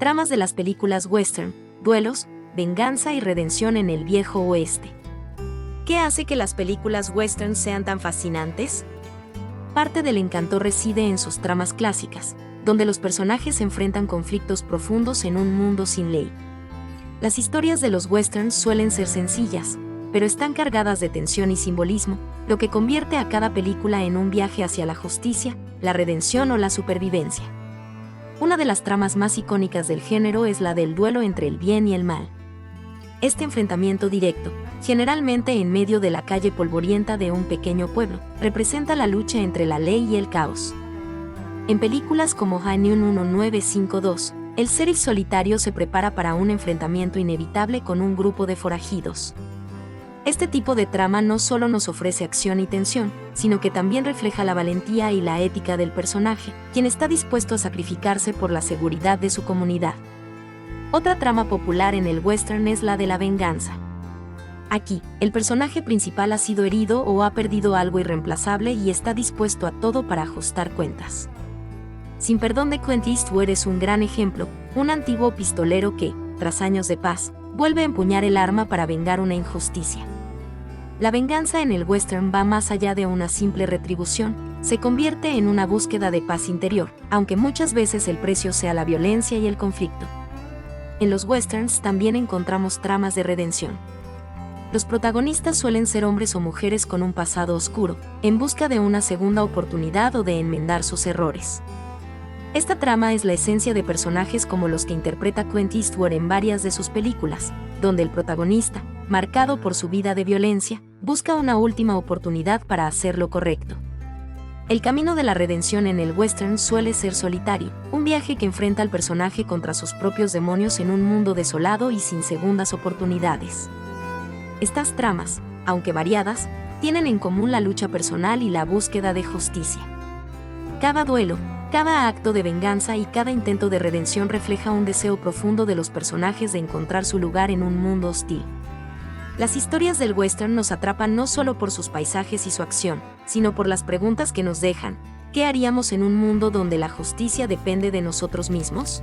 Tramas de las películas western, duelos, venganza y redención en el viejo oeste. ¿Qué hace que las películas western sean tan fascinantes? Parte del encanto reside en sus tramas clásicas, donde los personajes enfrentan conflictos profundos en un mundo sin ley. Las historias de los westerns suelen ser sencillas, pero están cargadas de tensión y simbolismo, lo que convierte a cada película en un viaje hacia la justicia, la redención o la supervivencia. Una de las tramas más icónicas del género es la del duelo entre el bien y el mal. Este enfrentamiento directo, generalmente en medio de la calle polvorienta de un pequeño pueblo, representa la lucha entre la ley y el caos. En películas como High-Noon 1952, el sheriff solitario se prepara para un enfrentamiento inevitable con un grupo de forajidos. Este tipo de trama no solo nos ofrece acción y tensión, sino que también refleja la valentía y la ética del personaje, quien está dispuesto a sacrificarse por la seguridad de su comunidad. Otra trama popular en el western es la de la venganza. Aquí, el personaje principal ha sido herido o ha perdido algo irreemplazable y está dispuesto a todo para ajustar cuentas. Sin perdón de Clint Eastwood es un gran ejemplo, un antiguo pistolero que, tras años de paz, vuelve a empuñar el arma para vengar una injusticia. La venganza en el western va más allá de una simple retribución, se convierte en una búsqueda de paz interior, aunque muchas veces el precio sea la violencia y el conflicto. En los westerns también encontramos tramas de redención. Los protagonistas suelen ser hombres o mujeres con un pasado oscuro, en busca de una segunda oportunidad o de enmendar sus errores. Esta trama es la esencia de personajes como los que interpreta Clint Eastwood en varias de sus películas, donde el protagonista, marcado por su vida de violencia, busca una última oportunidad para hacer lo correcto. El camino de la redención en el western suele ser solitario, un viaje que enfrenta al personaje contra sus propios demonios en un mundo desolado y sin segundas oportunidades. Estas tramas, aunque variadas, tienen en común la lucha personal y la búsqueda de justicia. Cada duelo, cada acto de venganza y cada intento de redención refleja un deseo profundo de los personajes de encontrar su lugar en un mundo hostil. Las historias del western nos atrapan no solo por sus paisajes y su acción, sino por las preguntas que nos dejan. ¿Qué haríamos en un mundo donde la justicia depende de nosotros mismos?